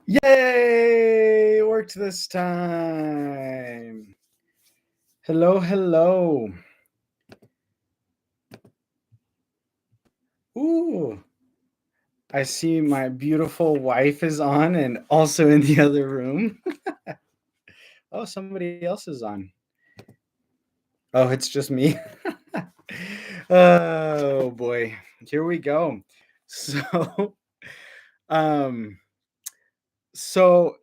Yay! It worked this time. Hello, hello. Ooh, I see my beautiful wife is on and also in the other room. Oh, somebody else is on. Oh, it's just me. Oh boy. Here we go. So, um, so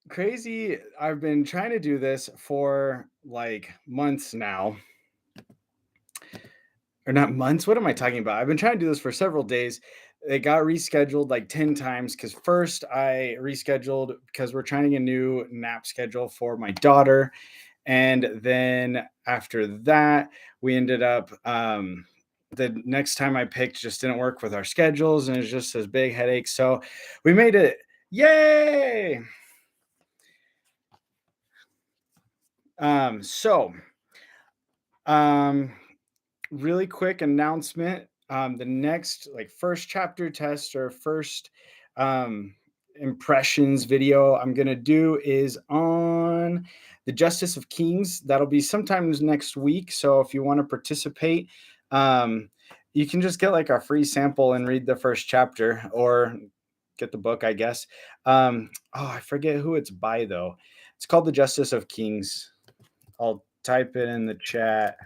crazy. I've been trying to do this for like months now, or not months. What am I talking about? I've been trying to do this for several days. It got rescheduled like 10 times because first I rescheduled because we're trying a new nap schedule for my daughter. And then after that, we ended up, the next time I picked just didn't work with our schedules and it's just this big headache. So we made it. Yay! Um, so, um, Really quick announcement. The next like first chapter test or first um, impressions video I'm gonna do is on the Justice of Kings. That'll be sometimes next week. So if you want to participate, um, you can just get like a free sample and read the first chapter or get the book, I guess. I forget who it's by though. It's called The Justice of Kings. I'll type it in the chat.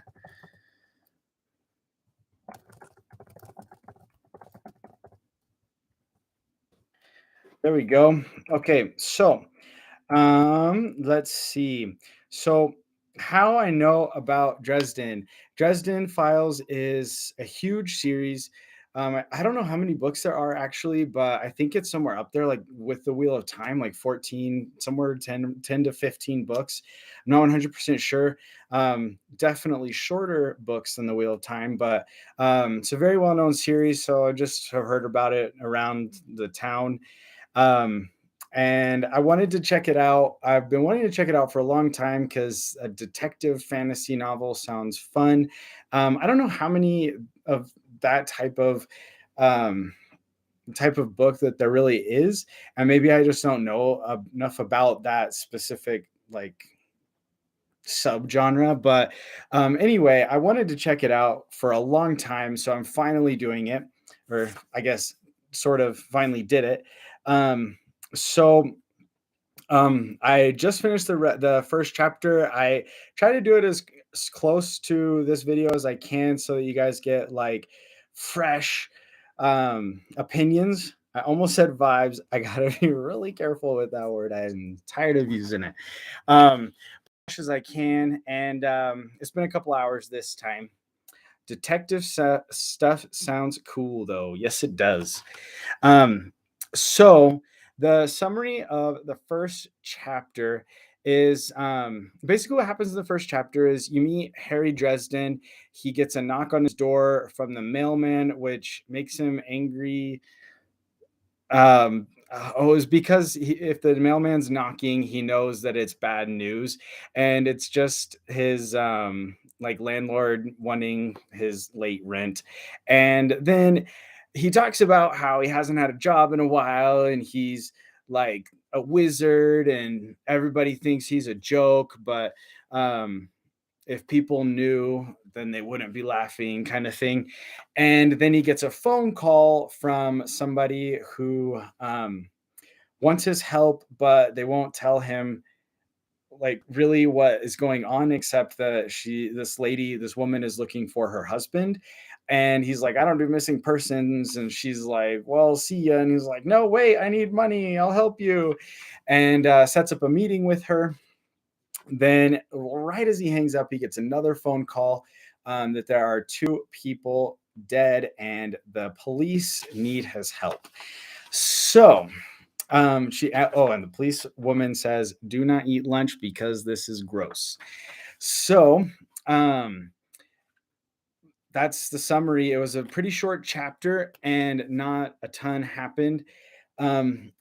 There we go. Okay, so let's see. So, how I know about Dresden. Dresden Files is a huge series. I don't know how many books there are actually, but I think it's somewhere up there, like with the Wheel of Time, like 14, somewhere 10 to 15 books. I'm not 100% sure. Definitely shorter books than the Wheel of Time, but it's a very well known series. So I just have heard about it around the town. um, and I wanted to check it out. I've been wanting to check it out for a long time because a detective fantasy novel sounds fun. I don't know how many of that um, type of book that there really is, and maybe I just don't know enough about that specific like subgenre. But anyway, I wanted to check it out for a long time, so I'm finally doing it, or I guess sort of finally did it. Um, so I just finished the first chapter. I try to do it as close to this video as I can so that you guys get like fresh opinions. I almost said vibes. I gotta be really careful with that word. I'm tired of using it. Um, as I can, and it's been a couple hours this time. Stuff sounds cool though. Yes, it does. Um, so the summary of the first chapter is basically what happens in the first chapter is you meet Harry Dresden. He gets a knock on his door from the mailman, which makes him angry. It's because if the mailman's knocking, he knows that it's bad news, and it's just his like landlord wanting his late rent. And then he talks about how he hasn't had a job in a while, and he's like a wizard, and everybody thinks he's a joke, but um if people knew, then they wouldn't be laughing, kind of thing. And then he gets a phone call from somebody who wants his help, but they won't tell him like really what is going on, except that this woman is looking for her husband. And he's like, I don't do missing persons. And she's like, well, see ya. And he's like, no, wait, I need money. I'll help you. And sets up a meeting with her. Then, right as he hangs up, he gets another phone call that there are two people dead and the police need his help. So, and the police woman says, "Do not eat lunch because this is gross." So, um, that's the summary. It was a pretty short chapter and not a ton happened.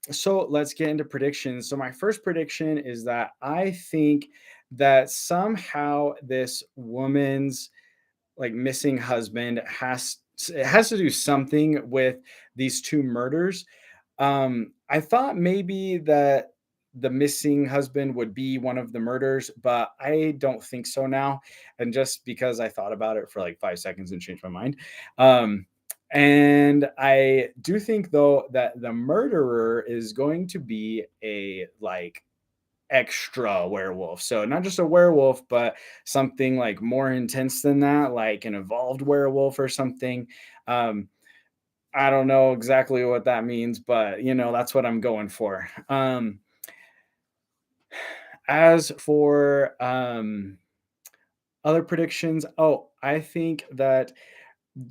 So let's get into predictions. So my first prediction is that I think that somehow this woman's like missing husband has to do something with these two murders. I thought maybe that the missing husband would be one of the murders, but I don't think so now. And just because I thought about it for like 5 seconds and changed my mind. Um, and I do think though that the murderer is going to be a like extra werewolf. So not just a werewolf, but something like more intense than that, like an evolved werewolf or something. Um, I don't know exactly what that means, but that's what I'm going for. As for other predictions, oh, I think that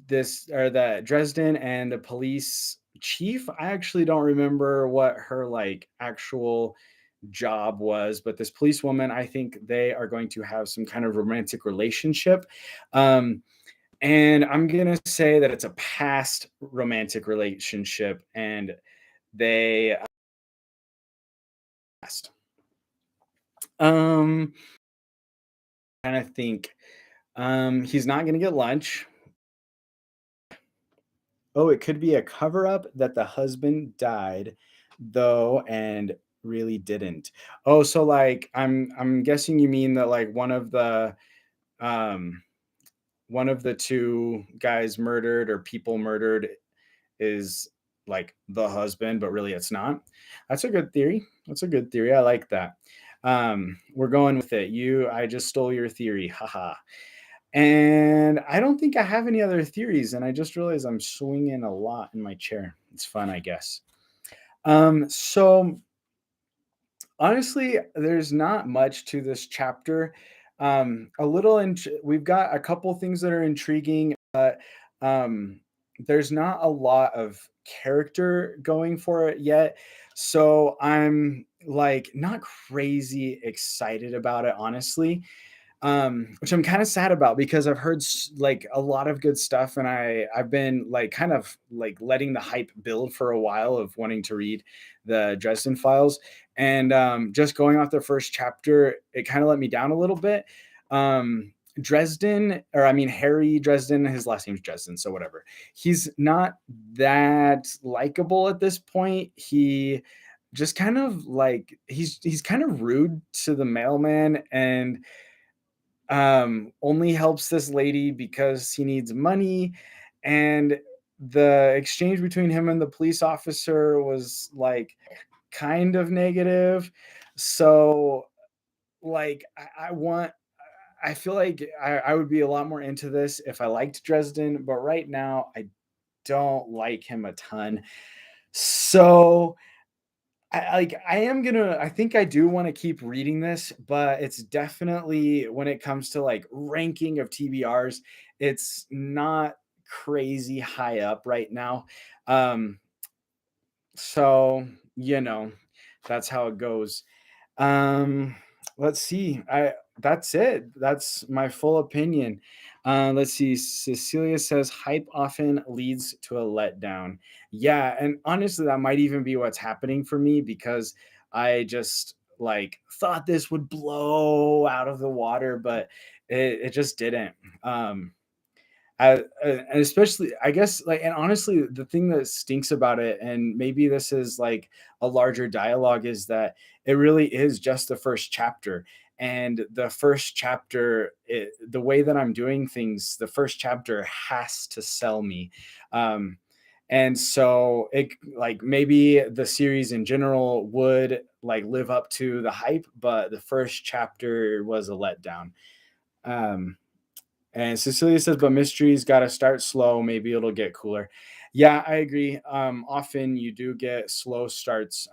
this or that Dresden and the police chief, I actually don't remember what her like actual job was, but this police woman, I think they are going to have some kind of romantic relationship. Um, and I'm gonna say that it's a past romantic relationship, and they past. Um, and I think he's not gonna get lunch. Oh, it could be a cover up that the husband died though and really didn't. Oh, so like I'm guessing you mean that like um one of the two guys murdered or people murdered is like the husband, but really it's not. That's a good theory. That's a good theory. I like that. We're going with it. I just stole your theory. Haha. And I don't think I have any other theories. And I just realized I'm swinging a lot in my chair. It's fun, I guess. So honestly, there's not much to this chapter. We've got a couple things that are intriguing, but um, there's not a lot of character going for it yet. So I'm like not crazy excited about it, honestly, which I'm kind of sad about because I've heard like a lot of good stuff, and I've been like kind of like letting the hype build for a while of wanting to read the Dresden Files, and just going off the first chapter, it kind of let me down a little bit. Dresden, or I mean Harry Dresden, his last name's Dresden, so whatever. He's not that likable at this point. He just kind of like he's kind of rude to the mailman and only helps this lady because he needs money. And the exchange between him and the police officer was like kind of negative. So, like, I feel like I would be a lot more into this if I liked Dresden, but right now I don't like him a ton. So, I think I do wanna keep reading this, but it's definitely when it comes to, like, ranking of TBRs, it's not crazy high up right now. Um, so, you know, that's how it goes. Um, let's see. I That's it. That's my full opinion. Let's see. Cecilia says hype often leads to a letdown. Yeah, and honestly, that might even be what's happening for me because I just like thought this would blow out of the water, but it just didn't. And especially, I guess, like, and honestly, the thing that stinks about it, and maybe this is like a larger dialogue, is that it really is just the first chapter. And the first chapter, the way that I'm doing things, the first chapter has to sell me. Um, and so it like maybe the series in general would like live up to the hype, but the first chapter was a letdown. Um, and Cecilia says, but mysteries got to start slow. Maybe it'll get cooler. Yeah, I agree. Often you do get slow starts.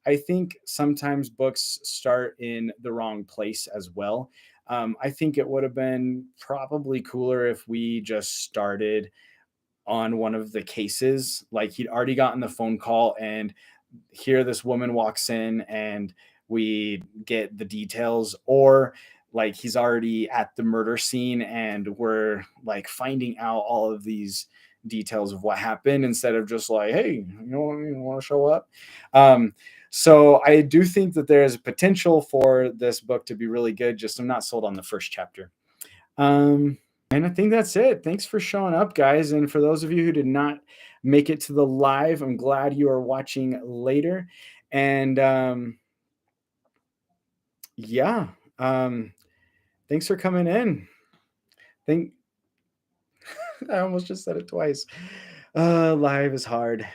I think sometimes books start in the wrong place as well. I think it would have been probably cooler if we just started on one of the cases. Like he'd already gotten the phone call, and here this woman walks in and we get the details, or like he's already at the murder scene and we're like finding out all of these details of what happened instead of just like, hey, you want to show up. So I do think that there's potential for this book to be really good, just I'm not sold on the first chapter. um and I think that's it. Thanks for showing up, guys. And for those of you who did not make it to the live. I'm glad you are watching later. And yeah, um, thanks for coming in. Thank I almost just said it twice. Live is hard.